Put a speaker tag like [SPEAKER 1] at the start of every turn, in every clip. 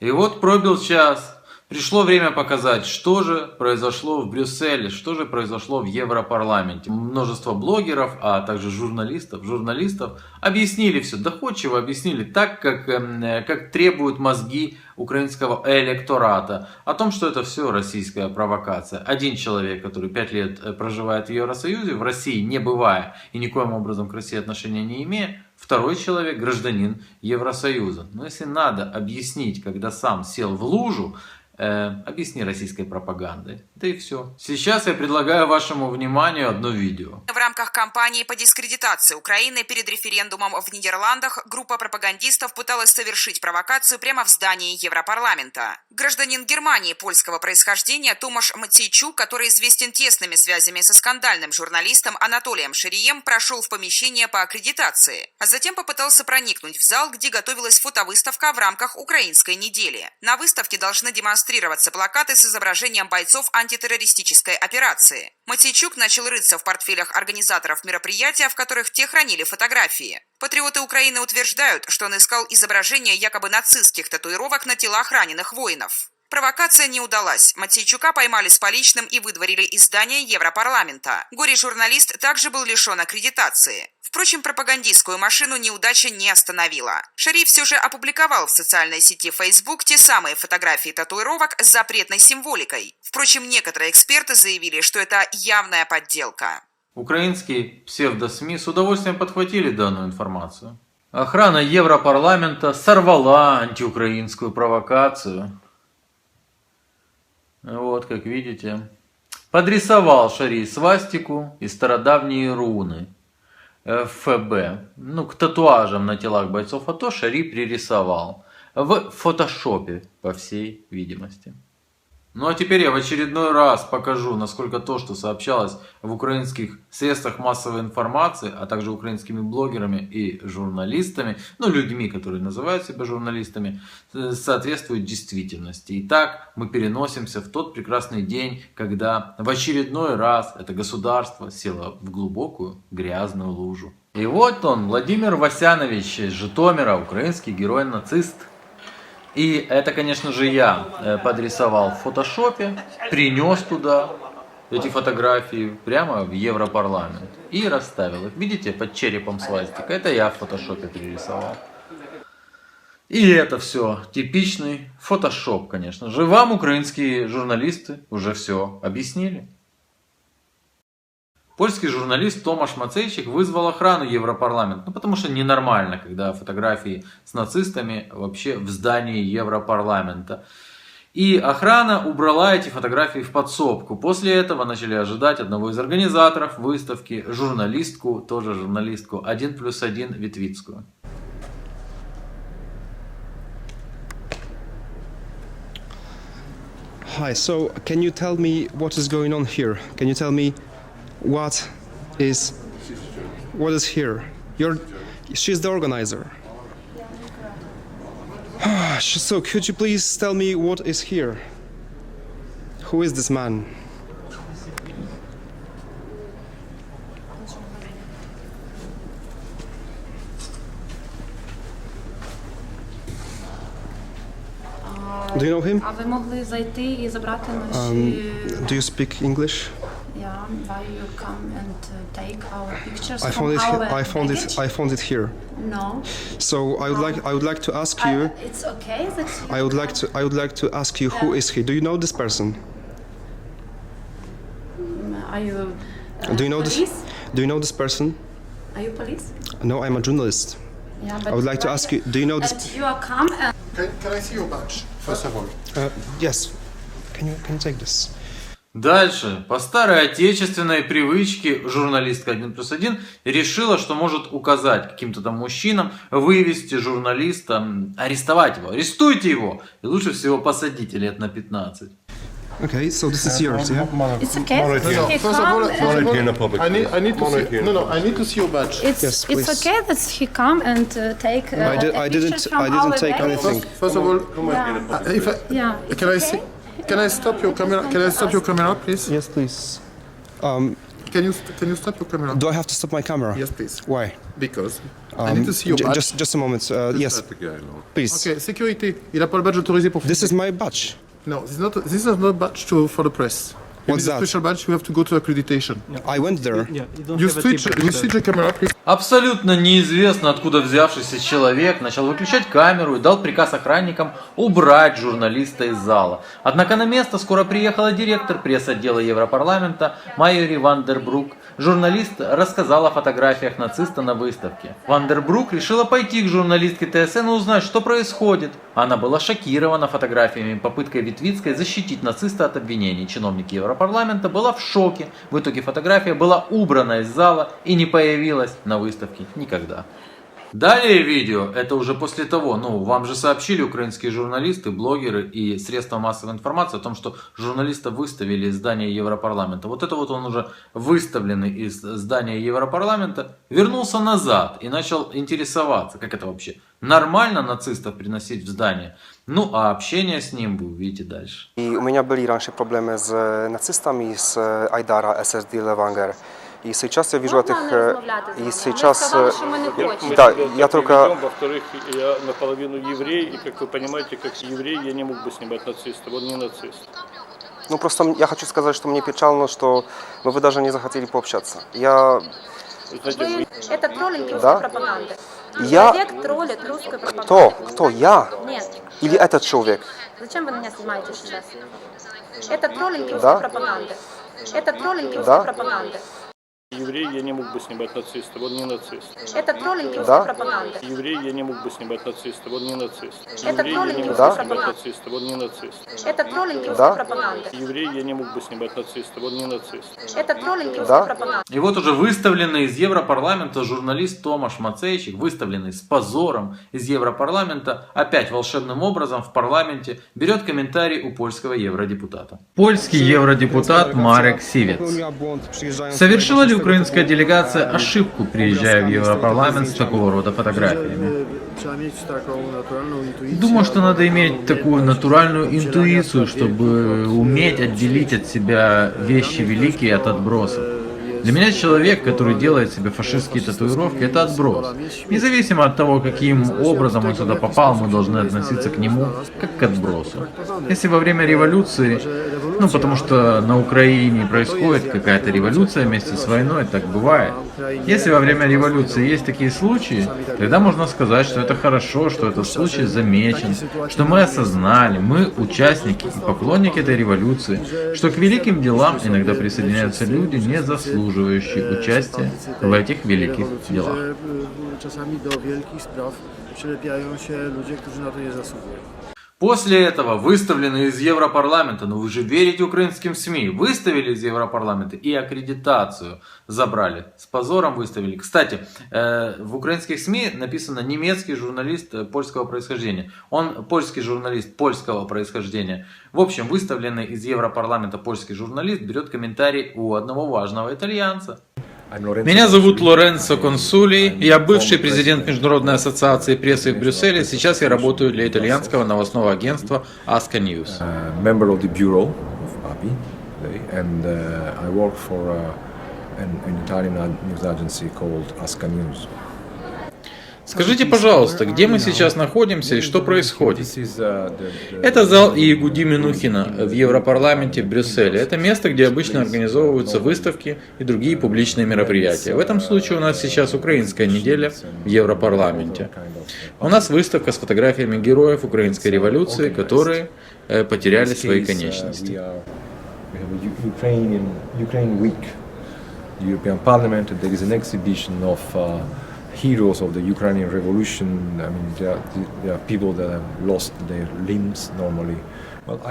[SPEAKER 1] И вот пробил час. Пришло время показать, что же произошло в Брюсселе, что же произошло в Европарламенте. Множество блогеров, а также журналистов объяснили все, доходчиво объяснили, так, как требуют мозги украинского электората, о том, что это все российская провокация. Один человек, который 5 лет проживает в Евросоюзе, в России не бывая и никоим образом к России отношения не имея, второй человек гражданин Евросоюза. Но если надо объяснить, когда сам сел в лужу, объясни российской пропагандой. Да и все. Сейчас я предлагаю вашему вниманию одно видео.
[SPEAKER 2] В рамках кампании по дискредитации Украины перед референдумом в Нидерландах группа пропагандистов пыталась совершить провокацию прямо в здании Европарламента. Гражданин Германии польского происхождения Томаш Матейчук, который известен тесными связями со скандальным журналистом Анатолием Шарием, прошел в помещение по аккредитации, а затем попытался проникнуть в зал, где готовилась фотовыставка в рамках Украинской недели. На выставке должны демонстрироваться плакаты с изображением бойцов антитеррористической операции. Матейчук начал рыться в портфелях организаторов мероприятия, в которых те хранили фотографии. Патриоты Украины утверждают, что он искал изображения якобы нацистских татуировок на телах раненых воинов. Провокация не удалась. Матейчука поймали с поличным и выдворили из здания Европарламента. Горе-журналист также был лишен аккредитации. Впрочем, пропагандистскую машину неудача не остановила. Шари все же опубликовал в социальной сети Facebook те самые фотографии татуировок с запретной символикой. Впрочем, некоторые эксперты заявили, что это явная подделка.
[SPEAKER 1] Украинские псевдо-СМИ с удовольствием подхватили данную информацию. Охрана Европарламента сорвала антиукраинскую провокацию. Вот, как видите. Подрисовал Шари свастику и стародавние руны ФБ. К татуажам на телах бойцов АТО Шари пририсовал. В фотошопе, по всей видимости. Ну а теперь я в очередной раз покажу, насколько то, что сообщалось в украинских средствах массовой информации, а также украинскими блогерами и журналистами, людьми, которые называют себя журналистами, соответствует действительности. Итак, мы переносимся в тот прекрасный день, когда в очередной раз это государство село в глубокую грязную лужу. И вот он, Владимир Васянович из Житомира, украинский герой-нацист. И это, конечно же, я подрисовал в фотошопе, принес туда эти фотографии прямо в Европарламент и расставил их. Видите, под черепом свастика. Это я в фотошопе пририсовал. И это все типичный фотошоп, конечно же. Вам украинские журналисты уже все объяснили. Польский журналист Томаш Матейчук вызвал охрану Европарламента, потому что ненормально, когда фотографии с нацистами вообще в здании Европарламента. И охрана убрала эти фотографии в подсобку. После этого начали ожидать одного из организаторов выставки, журналистку, тоже журналистку, 1+1 Витвицкую.
[SPEAKER 3] Hi, so can you tell me what is going on here? Can you tell me what is here? She's the organizer. So could you please tell me what is here? Who is this man? Do you know him?
[SPEAKER 4] А ви могли зайти і забрати наші...
[SPEAKER 3] Do you speak English?
[SPEAKER 4] Yeah, why you come and take our pictures
[SPEAKER 3] I
[SPEAKER 4] from
[SPEAKER 3] found it.
[SPEAKER 4] our
[SPEAKER 3] I found it here.
[SPEAKER 4] No.
[SPEAKER 3] So I would like to ask you.
[SPEAKER 4] It's okay that you...
[SPEAKER 3] I would like to ask you who is he? Do you know this person?
[SPEAKER 4] Are you
[SPEAKER 3] Do you know
[SPEAKER 4] police?
[SPEAKER 3] this? Do you know this person?
[SPEAKER 4] Are you police?
[SPEAKER 3] No, I'm a journalist.
[SPEAKER 4] Yeah, but
[SPEAKER 3] I would like to ask you. Do you know this?
[SPEAKER 4] that you are come and...
[SPEAKER 5] Can I see your badge, first of all?
[SPEAKER 3] Yes. Can you take this?
[SPEAKER 1] Дальше, по старой отечественной привычке, журналистка 1+1 решила, что может указать каким-то там мужчинам, вывести журналиста, арестовать его. Арестуйте его! И лучше всего посадите лет на 15.
[SPEAKER 3] Okay, so this is yours, yeah?
[SPEAKER 4] It's okay that he
[SPEAKER 5] First of all,
[SPEAKER 4] come and...
[SPEAKER 5] I need to see. I need to see your badge.
[SPEAKER 3] Yes, please.
[SPEAKER 4] It's okay that he come and take
[SPEAKER 3] I didn't take anything.
[SPEAKER 5] First of all,
[SPEAKER 4] Yeah.
[SPEAKER 5] can I see? Can I stop your camera? Can I stop your camera, please?
[SPEAKER 3] Yes, please.
[SPEAKER 5] can you stop your camera?
[SPEAKER 3] Do I have to stop my camera?
[SPEAKER 5] Yes, please.
[SPEAKER 3] Why?
[SPEAKER 5] Because I need to see your badge.
[SPEAKER 3] Just a moment. Yes, please.
[SPEAKER 5] Okay, security. Il a pas le badge autorisé pour.
[SPEAKER 3] This is my badge.
[SPEAKER 5] No, this is not a badge for the press.
[SPEAKER 3] What's
[SPEAKER 5] It is a
[SPEAKER 3] that?
[SPEAKER 5] special badge. You have to go to accreditation.
[SPEAKER 3] I went there.
[SPEAKER 5] You switch the camera, please.
[SPEAKER 1] Абсолютно неизвестно, откуда взявшийся человек начал выключать камеру и дал приказ охранникам убрать журналиста из зала. Однако на место скоро приехала директор пресс-отдела Европарламента Майори Вандербрук. Журналист рассказал о фотографиях нациста на выставке. Вандербрук решила пойти к журналистке ТСН и узнать, что происходит. Она была шокирована фотографиями и попыткой Витвицкой защитить нациста от обвинений. Чиновник Европарламента была в шоке. В итоге фотография была убрана из зала и не появилась на выставке никогда. Далее видео, это уже после того, вам же сообщили украинские журналисты, блогеры и средства массовой информации о том, что журналиста выставили из здания Европарламента. Вот это вот он уже выставленный из здания Европарламента, вернулся назад и начал интересоваться, как это вообще, нормально нацистов приносить в здание. Ну, а общение с ним вы увидите дальше.
[SPEAKER 3] I u меня были раньше проблемы с нацистами, с Айдара, ССД, Левангер. И сейчас я вижу этих... И сейчас... Да, я только...
[SPEAKER 6] Во-вторых, я наполовину еврей, и, как вы понимаете, как еврей я не мог бы снимать нацистов, он не нацист.
[SPEAKER 3] Ну, просто я хочу сказать, что мне печально, что вы даже не захотели пообщаться. Я...
[SPEAKER 6] Знаете,
[SPEAKER 7] Это троллинг русской
[SPEAKER 3] Да?
[SPEAKER 7] пропаганды.
[SPEAKER 3] Я...
[SPEAKER 7] Человек троллит русскую пропаганду.
[SPEAKER 3] Кто? Я?
[SPEAKER 7] Нет.
[SPEAKER 3] Или этот человек?
[SPEAKER 7] Зачем вы меня снимаете сейчас? Это троллинг русской
[SPEAKER 3] Да?
[SPEAKER 7] пропаганды. Это троллинг русской
[SPEAKER 3] Да?
[SPEAKER 7] пропаганды.
[SPEAKER 6] еврей я не мог бы снимать нацистов, он не нацист.
[SPEAKER 7] Это троллинг русской
[SPEAKER 3] Да?
[SPEAKER 7] пропаганды.
[SPEAKER 6] Еврей я не мог бы снимать нацистов, он не нацист.
[SPEAKER 7] Это
[SPEAKER 6] Еврей я не
[SPEAKER 7] троллинг
[SPEAKER 6] мог
[SPEAKER 3] Да?
[SPEAKER 6] бы снимать нацистов, он не нацист.
[SPEAKER 7] Это троллинг русской
[SPEAKER 3] Да?
[SPEAKER 7] пропаганды.
[SPEAKER 6] Еврей я не мог бы снимать нацистов, он не нацист.
[SPEAKER 7] Это троллинг русской
[SPEAKER 3] Да?
[SPEAKER 7] пропаганды.
[SPEAKER 1] И вот уже выставленный из Европарламента журналист Томаш Мацейчик, выставленный с позором из Европарламента, опять волшебным образом в парламенте берет комментарий у польского евродепутата. Польский евродепутат Марек Сивец. Совершила ли украинская делегация ошибку, приезжая в Европарламент с такого рода фотографиями? Думаю, что надо иметь такую натуральную интуицию, чтобы уметь отделить от себя вещи великие от отбросов. Для меня человек, который делает себе фашистские татуировки, это отброс. Независимо от того, каким образом он сюда попал, мы должны относиться к нему как к отбросу. Если во время революции, потому что на Украине происходит какая-то революция вместе с войной, так бывает. Если во время революции есть такие случаи, тогда можно сказать, что это хорошо, что этот случай замечен, что мы осознали, мы участники и поклонники этой революции, что к великим делам иногда присоединяются люди, не заслуживающие участия в этих великих делах.
[SPEAKER 8] Czasami do wielkich spraw przylepiają się ludzie, którzy na to nie zasługują.
[SPEAKER 1] После этого выставлены из Европарламента, вы же верите украинским СМИ, выставили из Европарламента и аккредитацию забрали, с позором выставили. Кстати, в украинских СМИ написано немецкий журналист польского происхождения. Он польский журналист польского происхождения. В общем, выставленный из Европарламента польский журналист берет комментарий у одного важного итальянца. Меня зовут Лоренцо Консули, я бывший президент Международной ассоциации прессы в Брюсселе, сейчас я работаю для итальянского новостного агентства Aska News.
[SPEAKER 9] Member of the bureau of API, and I work for an Italian news agency called Aska News.
[SPEAKER 1] Скажите, пожалуйста, где мы сейчас находимся и что происходит? Это зал Иегуди Минухина в Европарламенте в Брюсселе. Это место, где обычно организовываются выставки и другие публичные мероприятия. В этом случае у нас сейчас украинская неделя в Европарламенте. У нас выставка с фотографиями героев украинской революции, которые потеряли свои конечности.
[SPEAKER 9] Heroes of the Ukrainian Revolution. I mean, there are people that have lost their limbs normally.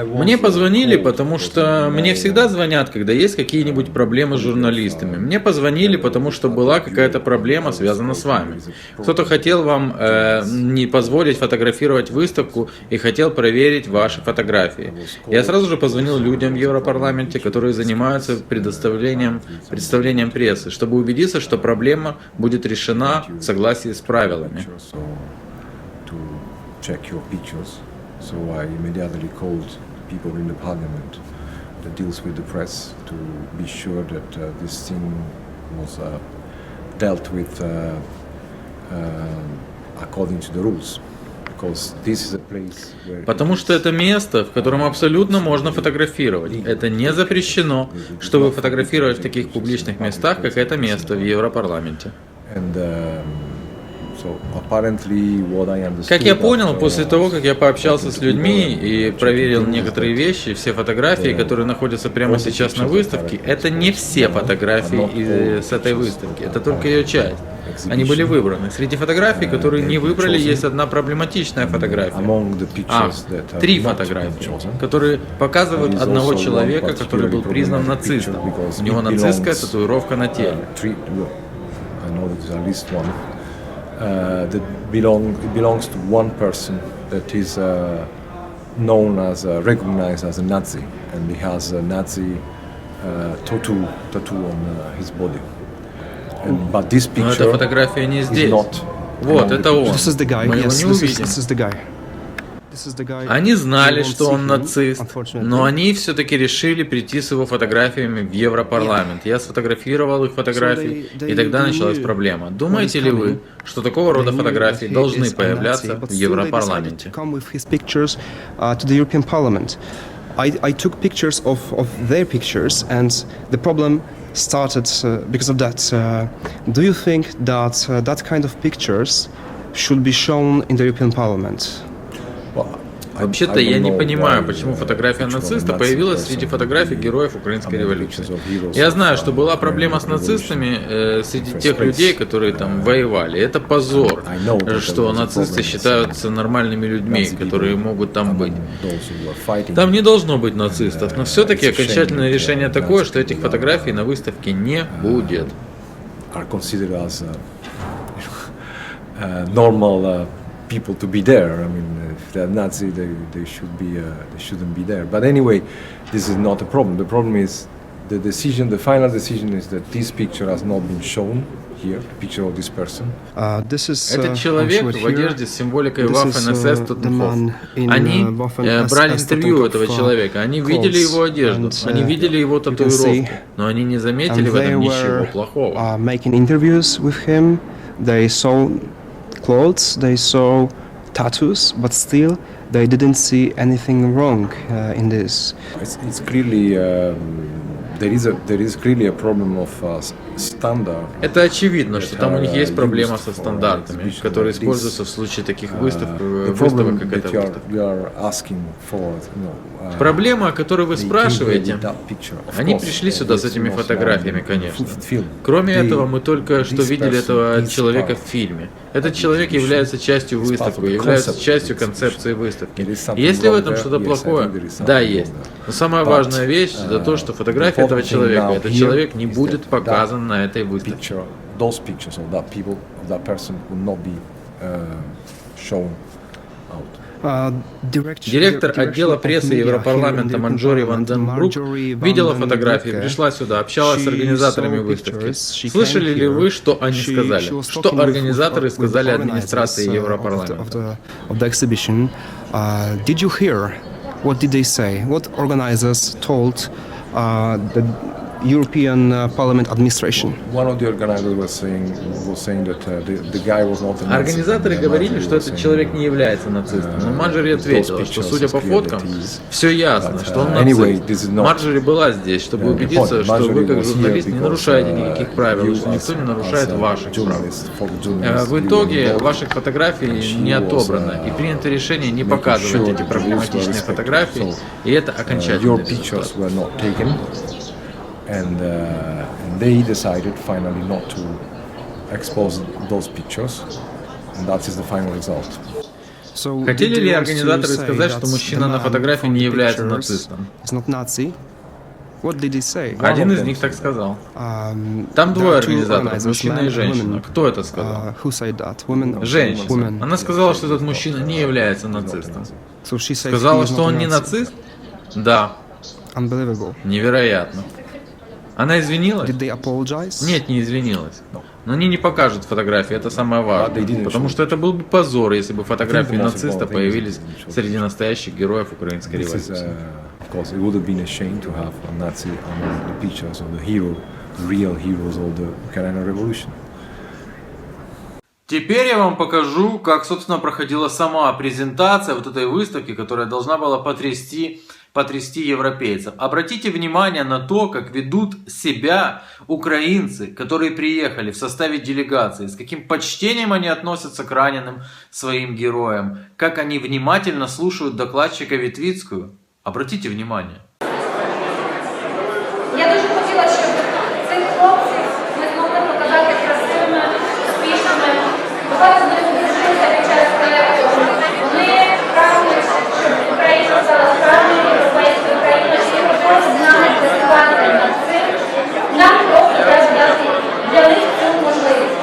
[SPEAKER 1] Мне позвонили, потому что мне всегда звонят, когда есть какие-нибудь проблемы с журналистами. Мне позвонили, потому что была какая-то проблема, связана с вами. Кто-то хотел вам не позволить фотографировать выставку и хотел проверить ваши фотографии. Я сразу же позвонил людям в Европарламенте, которые занимаются представлением прессы, чтобы убедиться, что проблема будет решена в согласии с правилами.
[SPEAKER 9] So I immediately called people in the parliament that deals with the press to be sure that this thing was dealt with according to the rules. Because this is a place where
[SPEAKER 1] Потому что это место, в котором абсолютно можно фотографировать. Это не запрещено, чтобы фотографировать в таких публичных местах, как это место в Европарламенте.
[SPEAKER 9] And so apparently what I understood
[SPEAKER 1] Как я понял,
[SPEAKER 9] after,
[SPEAKER 1] после того, как я пообщался с людьми и проверил некоторые вещи, все фотографии, которые находятся прямо сейчас на выставке, это не все фотографии с этой выставки, это только ее часть. Они были выбраны. Среди фотографий, которые не выбрали, есть одна проблематичная фотография.
[SPEAKER 9] among the pictures that are
[SPEAKER 1] 3
[SPEAKER 9] not
[SPEAKER 1] фотографии,
[SPEAKER 9] chosen,
[SPEAKER 1] которые показывают
[SPEAKER 9] there is
[SPEAKER 1] одного
[SPEAKER 9] also one
[SPEAKER 1] человека, который был
[SPEAKER 9] particularly
[SPEAKER 1] признан
[SPEAKER 9] problematic
[SPEAKER 1] нацистом.
[SPEAKER 9] picture because
[SPEAKER 1] У него
[SPEAKER 9] it
[SPEAKER 1] нацистская
[SPEAKER 9] belongs,
[SPEAKER 1] татуировка на теле.
[SPEAKER 9] I know that there's at least one that belongs to one person that is known as recognized as a Nazi, and he has a Nazi tattoo on his body. But this
[SPEAKER 1] Но эта
[SPEAKER 9] picture
[SPEAKER 1] фотография не
[SPEAKER 9] is
[SPEAKER 1] здесь.
[SPEAKER 9] not
[SPEAKER 1] Вот,
[SPEAKER 9] among the
[SPEAKER 1] это он.
[SPEAKER 3] This is the guy.
[SPEAKER 1] Мы его
[SPEAKER 3] Yes,
[SPEAKER 1] не
[SPEAKER 3] this
[SPEAKER 1] увидим.
[SPEAKER 3] is the guy. This is the guy.
[SPEAKER 1] Они знали,
[SPEAKER 3] You won't
[SPEAKER 1] что
[SPEAKER 3] see
[SPEAKER 1] он
[SPEAKER 3] him,
[SPEAKER 1] нацист,
[SPEAKER 3] unfortunately.
[SPEAKER 1] но они все-таки решили прийти с его фотографиями в Европарламент. Я сфотографировал их фотографии,
[SPEAKER 3] So they
[SPEAKER 1] и тогда
[SPEAKER 3] knew
[SPEAKER 1] началась проблема. Думаете ли вы, что такого рода
[SPEAKER 3] They knew
[SPEAKER 1] фотографии
[SPEAKER 3] that he
[SPEAKER 1] должны
[SPEAKER 3] is a
[SPEAKER 1] появляться
[SPEAKER 3] Nazi, but
[SPEAKER 1] в
[SPEAKER 3] still they
[SPEAKER 1] Европарламенте?
[SPEAKER 3] decided to come with his pictures to the European Parliament. I took pictures of their pictures, and the problem started because of that. Do you think that that kind of pictures should be shown in the European Parliament?
[SPEAKER 1] Вообще-то я не понимаю, почему фотография нациста появилась среди фотографий героев Украинской революции. Я знаю, что была проблема с нацистами среди тех людей, которые там воевали. Это позор, что нацисты считаются нормальными людьми, которые могут там быть. Там не должно быть нацистов, но все-таки окончательное решение такое, что этих фотографий на выставке не будет.
[SPEAKER 9] People to be there. I mean, if they're Nazi, they shouldn't be there. But anyway, this is not a problem. The problem is the final decision is that this picture has not been shown here, the picture of this person.
[SPEAKER 3] This is,
[SPEAKER 1] Этот человек в одежде с символикой Waffen-СС Totenhof. Они брали интервью у этого человека, они видели его одежду, они видели его татуировку, но они не заметили в этом ничего плохого.
[SPEAKER 3] Making interviews with him, they saw clothes, they saw tattoos, but still they didn't see anything wrong in this.
[SPEAKER 9] It's clearly there is clearly a problem of standard.
[SPEAKER 1] Это очевидно, что там у них есть проблема со стандартами, которые используются в случае таких выставок, как эта выставка. Проблема, о которой вы спрашиваете, они пришли сюда с этими фотографиями, конечно. Кроме этого, мы только что видели этого человека в фильме. Этот человек является частью выставки, является частью концепции выставки. Есть ли в этом что-то плохое? Да, есть. Но самая важная вещь – это то, что фотография этого человека, этот человек не будет показан на этой выставке. Директор отдела прессы Европарламента Манджори Ванденбрук видела фотографии, пришла сюда, общалась с организаторами выставки. Слышали ли вы, что они сказали? Что организаторы сказали администрации Европарламента?
[SPEAKER 3] Did you hear? What did they say? What organizers told the European Parliament administration?
[SPEAKER 9] One of the organizers was saying that the guy was not a Nazi.
[SPEAKER 1] Организаторы говорили, что этот человек не является нацистом, но Марджори ответила, что, судя по фоткам, все ясно, что он нацист. Марджори была здесь, чтобы убедиться, что вы, как журналист, не нарушаете никаких правил, и что никто не нарушает ваших прав. В итоге ваших фотографий не отобрано, и принято решение не показывать эти проблематичные фотографии, и это окончательно результат.
[SPEAKER 9] And they decided finally not to expose those pictures, and that is the final result.
[SPEAKER 1] Хотели ли организаторы сказать, что мужчина на фотографии не является нацистом? Один из них так сказал. Там двое организаторов, мужчина и женщина. Кто это сказал? Женщина. Она сказала, что этот мужчина не является нацистом. Сказала, что он не нацист? Да. Невероятно. Она извинилась? Нет, не извинилась. Но они не покажут фотографии, это самое важное. Потому что это был бы позор, если бы фотографии нациста появились среди настоящих героев украинской революции.
[SPEAKER 9] because it would have been a shame to have a Nazi among the pictures of the hero, the real heroes of the Ukrainian Revolution.
[SPEAKER 1] Теперь я вам покажу, как, собственно, проходила сама презентация вот этой выставки, которая должна была потрясти европейцев. Обратите внимание на то, как ведут себя украинцы, которые приехали в составе делегации, с каким почтением они относятся к раненым своим героям, как они внимательно слушают докладчика Ветвицкую. Обратите внимание.
[SPEAKER 7] Я дуже хотіла, щоб цих хлопців ми змогли показати красивими, успішними. Багато з них відбулися під час проєкту. Вони прагнуть, щоб Україна стала справжньою європейською країною, що європейці знають працювати над цим. Нам просто треба дати для них цю можливість.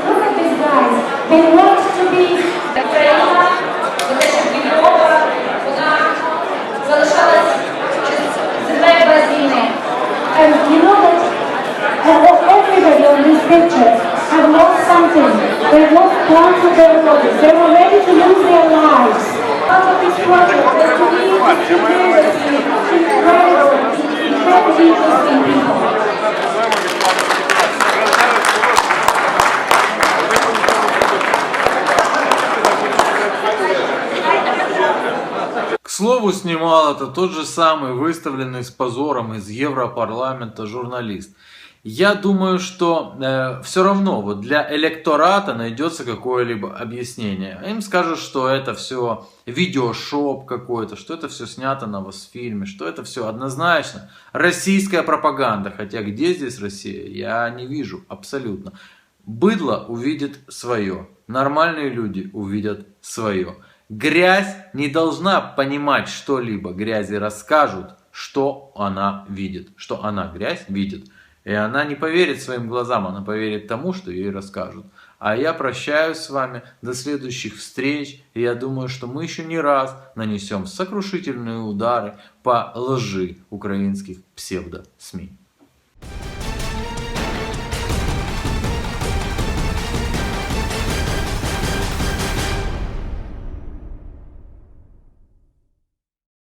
[SPEAKER 10] Look at these guys. They want to be
[SPEAKER 7] Україна, те, щоб Європа, вона залишалась землею без війни.
[SPEAKER 10] and you know that everybody on these pictures have lost something. They've lost parts of their bodies. They were ready to lose their lives. Part of this project was to meet incredible, incredibly interesting people.
[SPEAKER 1] К слову, снимал это тот же самый выставленный с позором из Европарламента журналист. Я думаю, что все равно вот для электората найдется какое-либо объяснение. Им скажут, что это все видеошоп какой-то, что это все снято на Мосфильме, что это все однозначно российская пропаганда. Хотя где здесь Россия, я не вижу абсолютно. Быдло увидит свое, нормальные люди увидят свое. Грязь не должна понимать что-либо, грязи расскажут, что она видит, что она грязь видит. И она не поверит своим глазам, она поверит тому, что ей расскажут. А я прощаюсь с вами, до следующих встреч. И я думаю, что мы еще не раз нанесем сокрушительные удары по лжи украинских псевдо-СМИ.